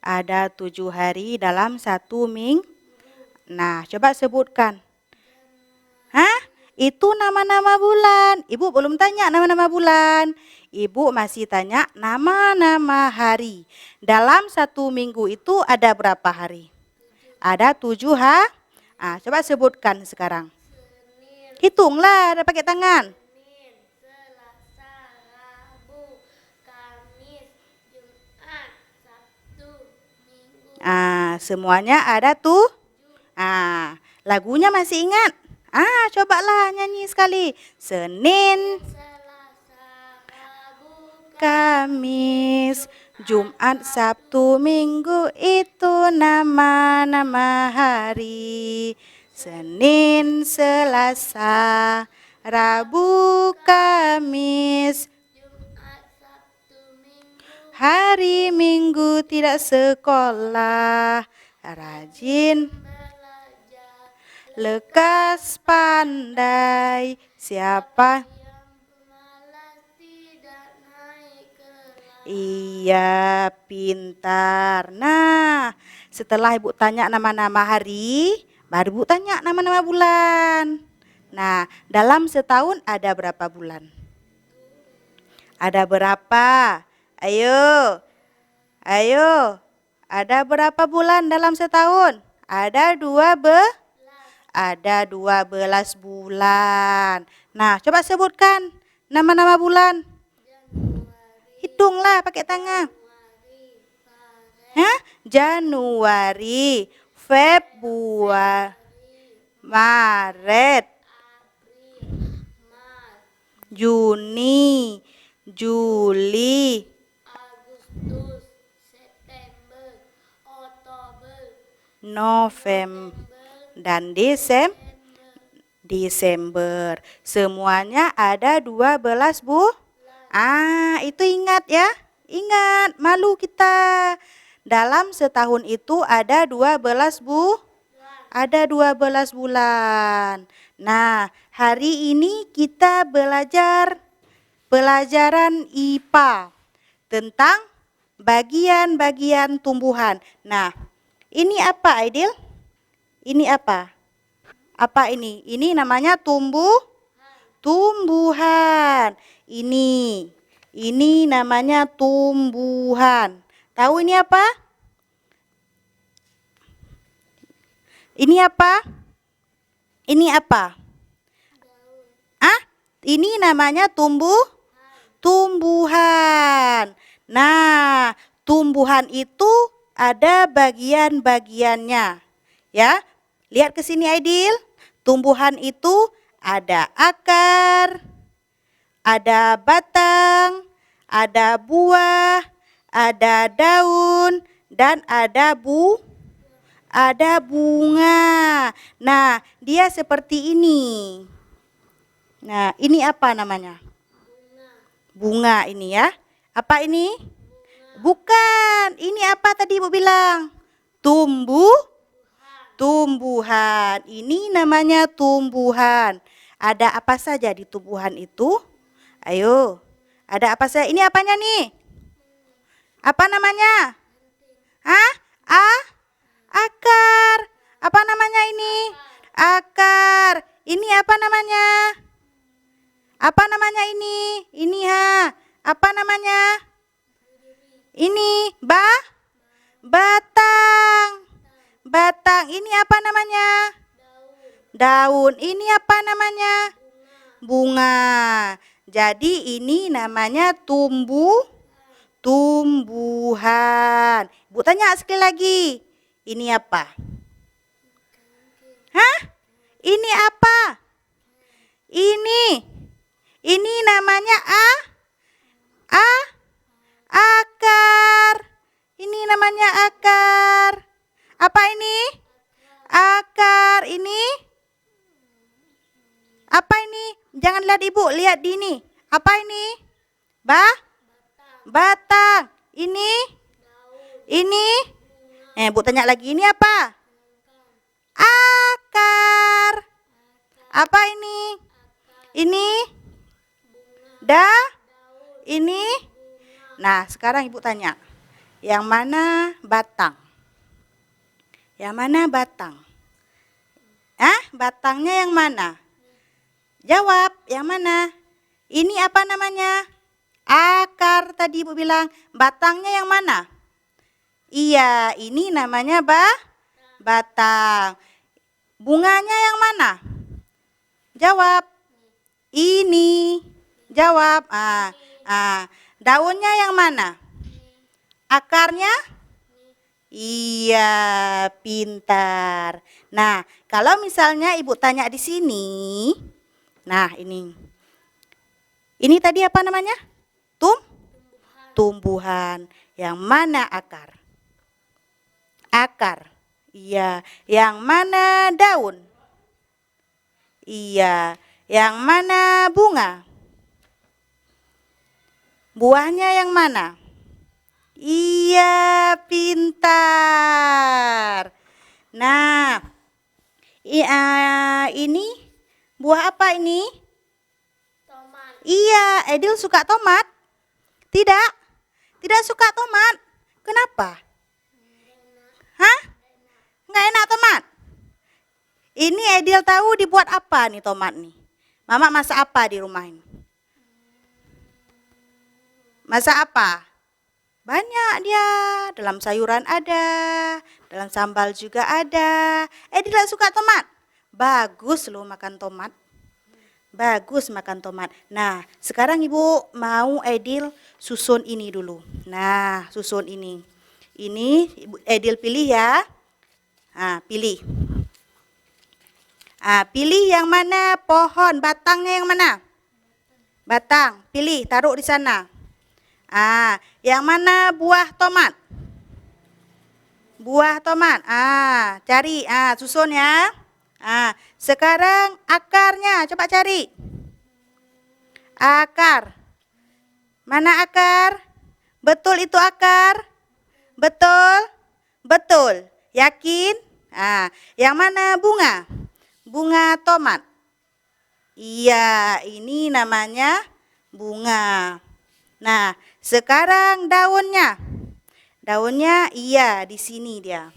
S4: Ada 7 hari dalam 1 minggu. Nah, coba sebutkan. Itu nama-nama bulan. Ibu belum tanya nama-nama bulan. Ibu masih tanya nama-nama hari. Dalam 1 minggu itu ada berapa hari? Ada 7 hari. Coba sebutkan sekarang. Hitunglah, ada pakai tangan.
S6: Senin, Selasa, Rabu, Kamis, Jumat, Sabtu, Minggu.
S4: Semuanya ada tuh. Lagunya masih ingat? Cobalah nyanyi sekali. Senin,
S6: Selasa, Rabu,
S4: Kamis, Jumat, Sabtu, Minggu itu nama-nama hari. Senin, Selasa, Rabu, Kamis,
S6: Jumat, Sabtu, Minggu.
S4: hari Minggu tidak sekolah. Rajin,
S6: Belajar
S4: lekas, pandai, siapa?
S6: yang pemalas tidak naik kelas.
S4: Iya, pintar. Nah, setelah Ibu tanya nama-nama hari, baru Ibu tanya nama-nama bulan. Nah, dalam setahun ada berapa bulan? Ada berapa? Ayo. Ada berapa bulan dalam setahun? Ada 12 bulan. Nah, coba sebutkan nama-nama bulan. Hitunglah pakai tangan. Januari, Februari, Maret, Juni, Juli,
S6: Agustus, September, Oktober,
S4: November, dan Desember. Semuanya ada 12 itu ingat ya. Ingat, malu kita. Dalam setahun itu ada 12 bulan. Nah, hari ini kita belajar pelajaran IPA tentang bagian-bagian tumbuhan. Nah, ini apa, Aidil? Ini apa? Apa ini? Ini namanya tumbuhan. Ini namanya tumbuhan. Tahu ini apa? Ini apa? Ini apa? Ini namanya tumbuhan. Nah, tumbuhan itu ada bagian-bagiannya. Ya, lihat ke sini Aidil. Tumbuhan itu ada akar, ada batang, ada buah, ada daun, dan ada bunga. Nah, dia seperti ini. Nah, ini apa namanya? Bunga ini ya. Apa ini? Bukan. Ini apa tadi Ibu bilang? Tumbuhan. Ini namanya tumbuhan. Ada apa saja di tumbuhan itu? Ayo. Ada apa saja? Ini apanya nih? Apa namanya? Hah? Akar. Apa namanya ini? Akar. Ini apa namanya? Apa namanya ini? Ini apa namanya? Ini batang. Batang. Ini apa namanya? Daun. Ini apa namanya? Bunga. Jadi ini namanya tumbuhan. Bu tanya sekali lagi. Ini apa? Hah? Ini apa? Ini namanya akar. Ini namanya akar. Apa ini? Akar. Ini apa ini? Jangan lihat Ibu, lihat di ini. Apa ini? Batang. Ini? Bu tanya lagi, ini apa? Akar. Apa ini? Ini? Ini? Nah, sekarang Ibu tanya. Yang mana batang? Yang mana batang? Batangnya yang mana? Jawab, yang mana? Ini apa namanya? Akar tadi Ibu bilang. Batangnya yang mana? Iya, ini namanya batang. Bunganya yang mana? Jawab. Ini. Jawab. Daunnya yang mana? Akarnya? Iya, pintar. Nah, kalau misalnya Ibu tanya di sini, nah ini tadi apa namanya? Tumbuhan. Yang mana akar? Akar. Iya. Yang mana daun? Iya. Yang mana bunga? Buahnya yang mana? Iya, pintar. Nah, ini buah apa ini?
S6: Tomat.
S4: Iya, Edil suka tomat? Tidak? Tidak suka tomat. Kenapa? Hah? Nggak enak tomat? Ini Edil tahu dibuat apa nih tomat nih? Mama masak apa di rumah ini? Masak apa? Banyak dia. Dalam sayuran ada, dalam sambal juga ada. Edil tidak suka tomat? Bagus loh makan tomat. Bagus makan tomat. Nah, sekarang Ibu mau Edil susun ini dulu. Nah, susun ini. Ini Edil pilih ya. Pilih. Pilih yang mana pohon, batangnya yang mana? Batang, pilih, taruh di sana. Yang mana buah tomat? Buah tomat. Cari, susun ya. Sekarang akarnya, coba cari. Akar. Mana akar? Betul itu akar? Betul? Betul. Yakin? Yang mana bunga? Bunga tomat. Iya, ini namanya bunga. Nah, sekarang daunnya. Daunnya iya di sini dia.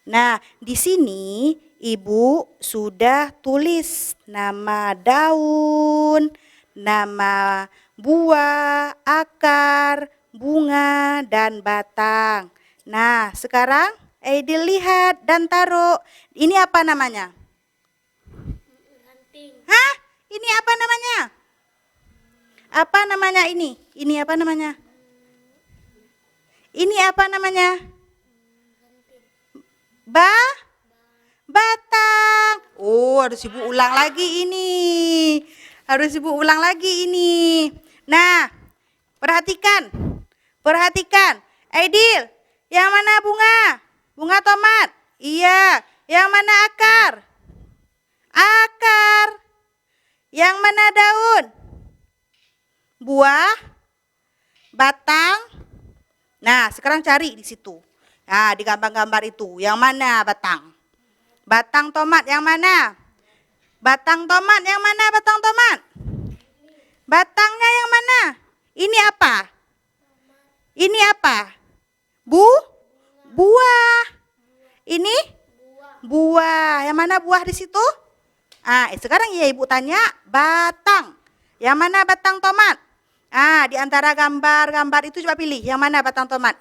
S4: Nah, di sini Ibu sudah tulis nama daun, nama buah, akar, bunga, dan batang. Nah, sekarang Edil lihat dan taruh. Ini apa namanya?
S6: Ranting.
S4: Hah? Ini apa namanya? Apa namanya ini? Ini apa namanya? Ini apa namanya? Batang. Oh, harus Ibu ulang lagi ini. Harus Ibu ulang lagi ini. Nah, perhatikan. Perhatikan. Aidil, yang mana bunga? Bunga tomat. Iya. Yang mana akar? Akar. Yang mana daun? Buah? Batang? Nah, sekarang cari di situ. Nah, di gambar-gambar itu, yang mana batang? Batang tomat yang mana? Batang tomat yang mana batang tomat? Batangnya yang mana? Ini apa? Ini apa? Buah. Ini? Buah. Yang mana buah di situ? Sekarang ya Ibu tanya batang. Yang mana batang tomat? Di antara gambar-gambar itu coba pilih. Yang mana batang tomat?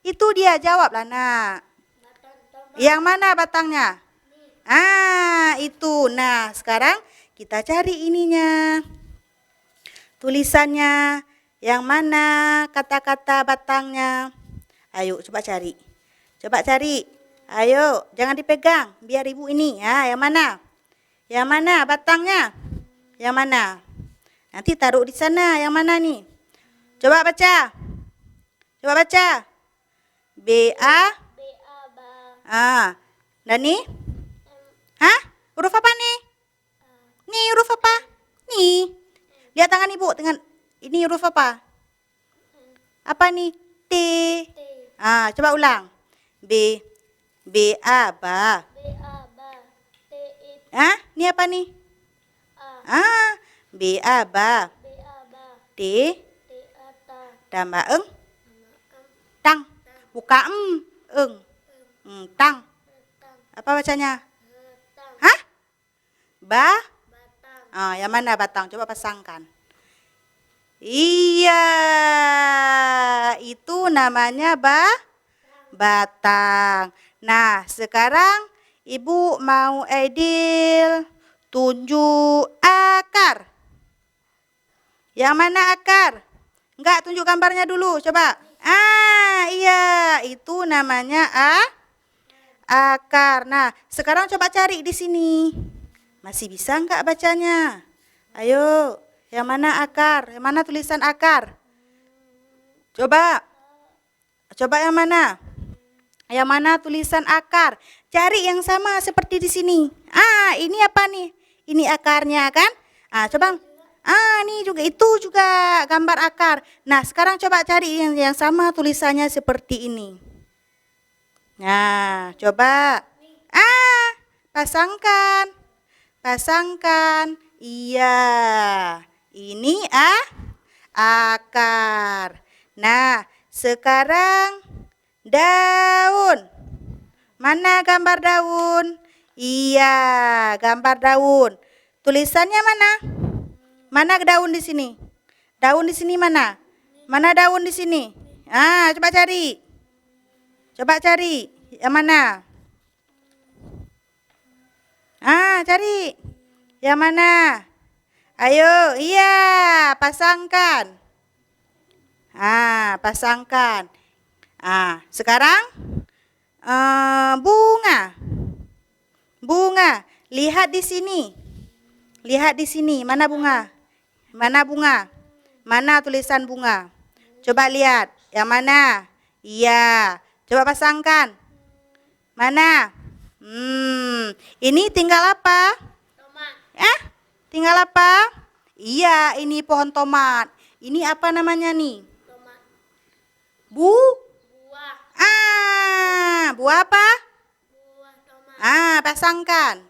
S4: Itu dia jawablah nak. Yang mana batangnya? Itu. Nah, sekarang kita cari ininya. Tulisannya. Yang mana kata-kata batangnya? Ayo coba cari. Coba cari. Ayo, jangan dipegang. Biar Ibu ini. Yang mana? Yang mana batangnya? Yang mana? Nanti taruh di sana. Yang mana nih? Coba baca. Coba baca. B-A. Dan nih? Huruf apa nih? Nih huruf apa? Nih. Lihat tangan Ibu dengan ini huruf apa? Apa nih? T. Coba ulang. B-A, ba. Ini apa nih? B-A, ba. T. Tambah eng. Tang. Buka eng. Tang. Apa bacanya? Ba? Yang mana batang? Coba pasangkan. Iya, itu namanya batang. Nah, sekarang Ibu mau Aidil tunjuk akar. Yang mana akar? Enggak, tunjuk gambarnya dulu, coba. Iya, itu namanya akar. Nah, sekarang coba cari di sini. Masih bisa enggak bacanya? Ayo, yang mana akar? Yang mana tulisan akar? Coba. Coba yang mana? Yang mana tulisan akar? Cari yang sama seperti di sini. Ini apa nih? Ini akarnya kan? Coba. Ini juga, itu juga gambar akar. Nah, sekarang coba cari yang sama tulisannya seperti ini. Nah, coba. Pasangkan. Pasangkan. Iya. Ini akar. Nah, sekarang daun. Mana gambar daun? Iya, gambar daun. Tulisannya mana? Mana daun di sini? Daun di sini mana? Mana daun di sini? Coba cari. Coba cari. Yang mana? Cari. Yang mana? Ayo, iya, pasangkan. Pasangkan. Sekarang bunga. Bunga. Lihat di sini. Lihat di sini. Mana bunga? Mana bunga? Mana tulisan bunga? Coba lihat. Yang mana? Iya. Coba pasangkan. Mana? Ini tinggal apa? Tinggal apa? Iya, ini pohon tomat. Ini apa namanya nih?
S6: Buah.
S4: Buah apa?
S6: Buah tomat.
S4: Pasangkan.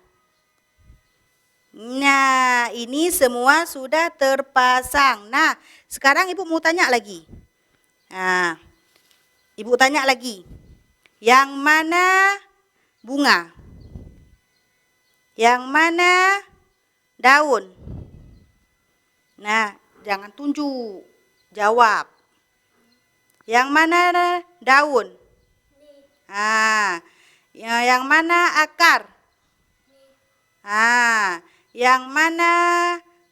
S4: Nah, ini semua sudah terpasang. Nah, sekarang Ibu mau tanya lagi. Ibu tanya lagi. Yang mana bunga? Yang mana daun? Nah, jangan tunjuk. Jawab. Yang mana daun? Yang mana akar? Yang mana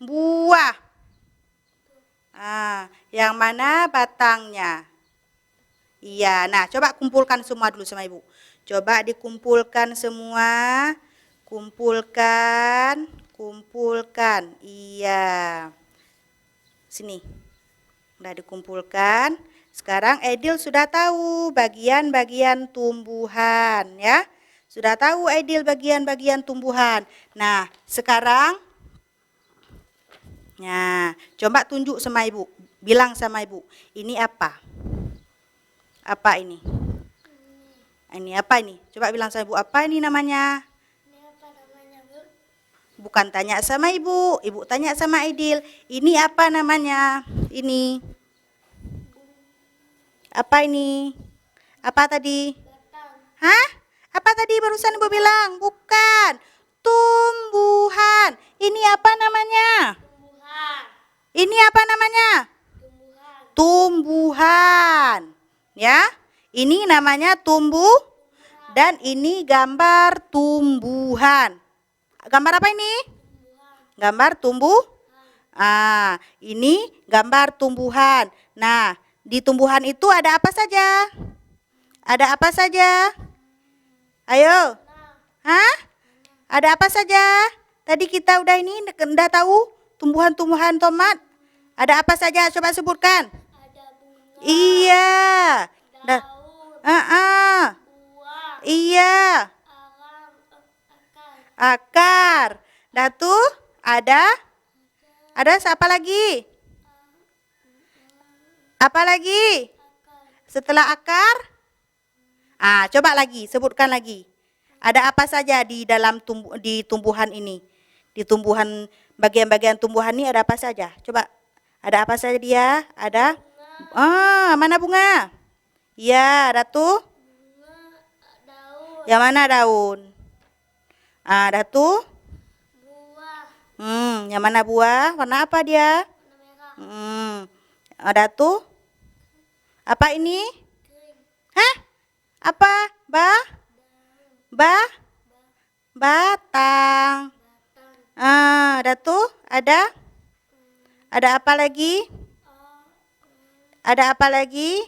S4: buah? Yang mana batangnya? Iya, nah coba kumpulkan semua dulu sama Ibu. Coba dikumpulkan semua. Kumpulkan. Iya. Sini. Udah dikumpulkan. Sekarang Aidil sudah tahu bagian-bagian tumbuhan ya. Sudah tahu Aidil bagian-bagian tumbuhan. Nah, sekarang Nah, coba tunjuk sama ibu. Bilang sama ibu, ini apa? Apa ini? Ini apa ini? Coba bilang sama ibu, apa ini namanya?
S6: Ini apa namanya, Bu?
S4: Bukan tanya sama ibu tanya sama Aidil. Ini apa namanya? Ini. Apa ini? Apa tadi?
S6: Batang.
S4: Hah? Apa tadi barusan ibu bilang? Bukan. Tumbuhan. Ini apa namanya?
S6: Tumbuhan.
S4: Ini apa namanya?
S6: Tumbuhan.
S4: Tumbuhan. Ya. Ini namanya tumbuh dan ini gambar tumbuhan. Gambar apa ini? Gambar tumbuh. Ini gambar tumbuhan. Nah, di tumbuhan itu ada apa saja? Ada apa saja? Ayo. Hah? Ada apa saja? Tadi kita udah tahu tumbuhan-tumbuhan tomat. Ada apa saja? Coba sebutkan.
S6: Ada bunga.
S4: Iya.
S6: Daun.
S4: Buah. Iya.
S6: Akar.
S4: Akar. Datu ada siapa lagi? Apa lagi? Setelah akar? Coba lagi, sebutkan lagi. Ada apa saja di dalam di tumbuhan ini? Di tumbuhan, bagian-bagian tumbuhan ini ada apa saja? Coba, ada apa saja dia? Ada? Mana bunga? Iya, Datu.
S6: Bunga. Daun.
S4: Yang mana daun? Datu.
S6: Buah.
S4: Yang mana buah? Warna apa dia?
S6: Warna merah.
S4: Datu. Apa ini?
S6: Kering.
S4: Hah? Apa? Batang.
S6: Batang.
S4: Datu, ada? Ada apa lagi? Ada apa lagi?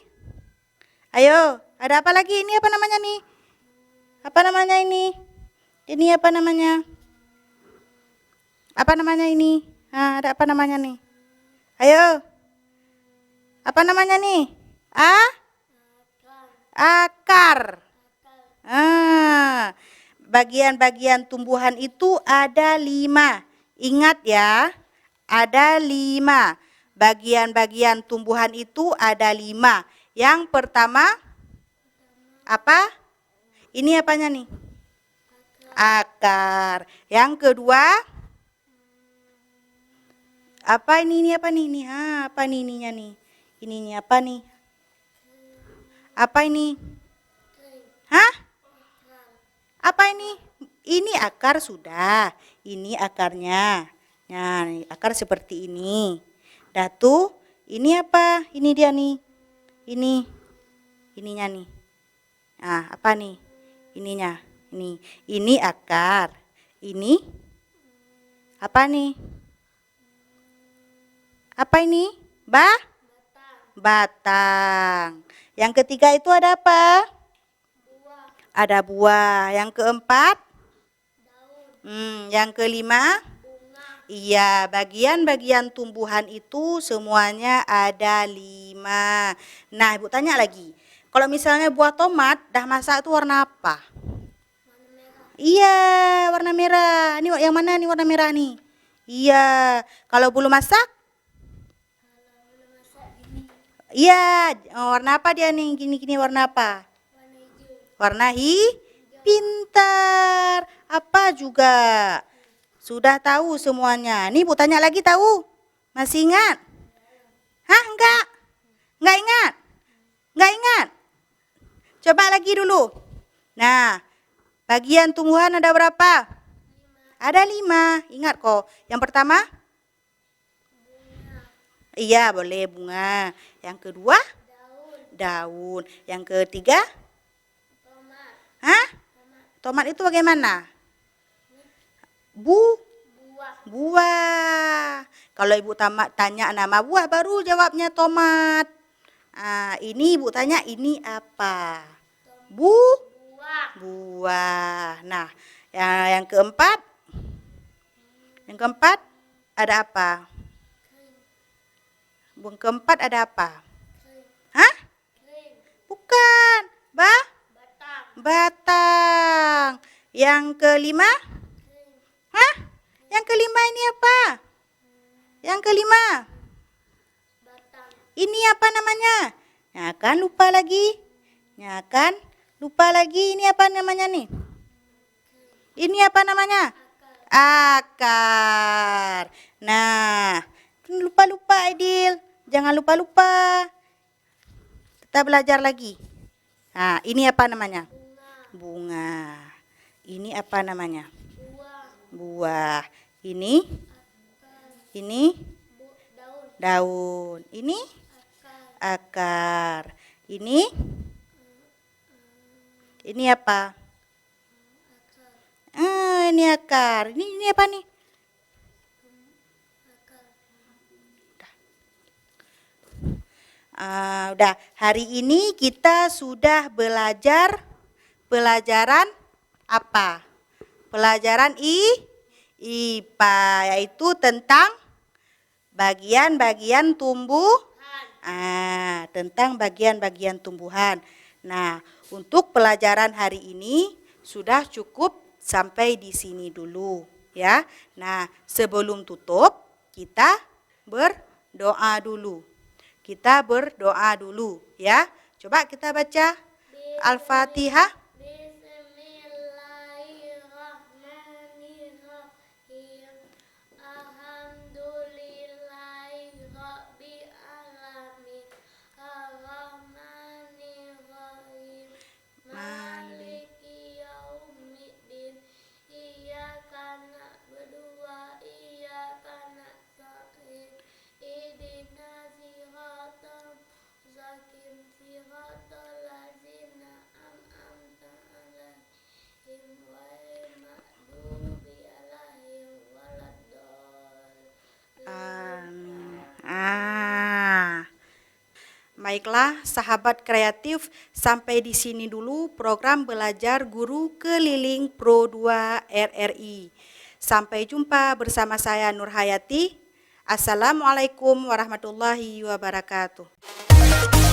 S4: Ayo, ada apa lagi? Ini apa namanya nih? Apa namanya ini? Ini apa namanya? Apa namanya ini? Ada apa namanya nih? Ayo. Apa namanya nih? Akar. Bagian-bagian tumbuhan itu ada 5. Ingat ya, ada 5. Bagian-bagian tumbuhan itu ada 5. Yang pertama, apa? Ini apanya nih? Akar. Yang kedua, apa ini? Ini apa nih? Ini apa nih ininya nih? Ininya apa nih? Apa ini? Hah? Apa ini? Ini akar sudah. Ini akarnya. Nah, akar seperti ini. Datu, ini apa? Ini dia nih. Ininya nih. Apa nih? Ininya. Ini akar. Ini apa nih? Apa ini? Batang. Yang ketiga itu ada apa?
S6: Buah.
S4: Ada buah. Yang keempat?
S6: Daun.
S4: Yang kelima?
S6: Bunga.
S4: Iya, bagian-bagian tumbuhan itu semuanya ada 5. Nah, Ibu tanya lagi. Kalau misalnya buah tomat dah masak itu warna apa?
S6: Warna merah.
S4: Iya, warna merah. Ini yang mana nih warna merah nih? Iya, kalau belum masak?
S6: Kalau belum masak gini.
S4: Iya, warna apa dia nih? Gini-gini warna apa?
S6: Warna hijau.
S4: Warna pintar. Apa juga? Sudah tahu semuanya. Nih Bu tanya lagi tahu? Masih ingat? Hah, enggak? Enggak ingat? Enggak ingat? Coba lagi dulu. Nah, bagian tumbuhan ada berapa? Ada 5. Ingat kok. Yang pertama? Iya, boleh bunga. Yang kedua? Daun. Yang ketiga?
S6: Tomat.
S4: Hah? Tomat itu bagaimana?
S6: Buah.
S4: Buah. Kalau Ibu tanya nama buah baru jawabnya tomat. Ini Ibu tanya ini apa?
S6: Buah.
S4: Buah. Nah, yang keempat? Yang keempat ada apa? Yang keempat ada apa? Hah?
S6: Kering.
S4: Bukan.
S6: Batang.
S4: Batang. Yang kelima? Hah? Yang kelima ini apa? Yang kelima.
S6: Batang.
S4: Ini apa namanya? Ya kan lupa lagi. Ya kan lupa lagi. Ini apa namanya nih? Ini apa namanya? Akar. Nah, lupa-lupa Aidil. Jangan lupa-lupa. Kita belajar lagi. Nah, ini apa namanya? Bunga. Ini apa namanya? Buah. Ini? Daun. Ini? Akar. Ini? Ini apa? Ini akar. Ini apa nih? Udah. Hari ini kita sudah belajar pelajaran apa? Pelajaran IPA, yaitu tentang bagian-bagian tentang bagian-bagian tumbuhan. Nah, untuk pelajaran hari ini sudah cukup sampai di sini dulu ya. Nah, sebelum tutup kita berdoa dulu. Kita berdoa dulu ya. Coba kita baca Al-Fatihah.
S6: Bismillahirrahmanirrahim. Alhamdulillahirabbil alamin. Arrahmanirrahim. Maliki yaumiddin. Iyyaka na'budu wa iyyaka nasta'in. Ihdinas siratal mustaqim. Siratal ladzina an'amta 'alaihim ghairil maghdubi 'alaihim waladdallin.
S4: Amin. Baiklah, sahabat kreatif, sampai di sini dulu program belajar guru keliling Pro 2 RRI. Sampai jumpa bersama saya Nur Hayati. Assalamualaikum warahmatullahi wabarakatuh.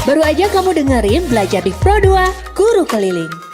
S1: Baru aja kamu dengerin Belajar di Pro 2 Guru Keliling.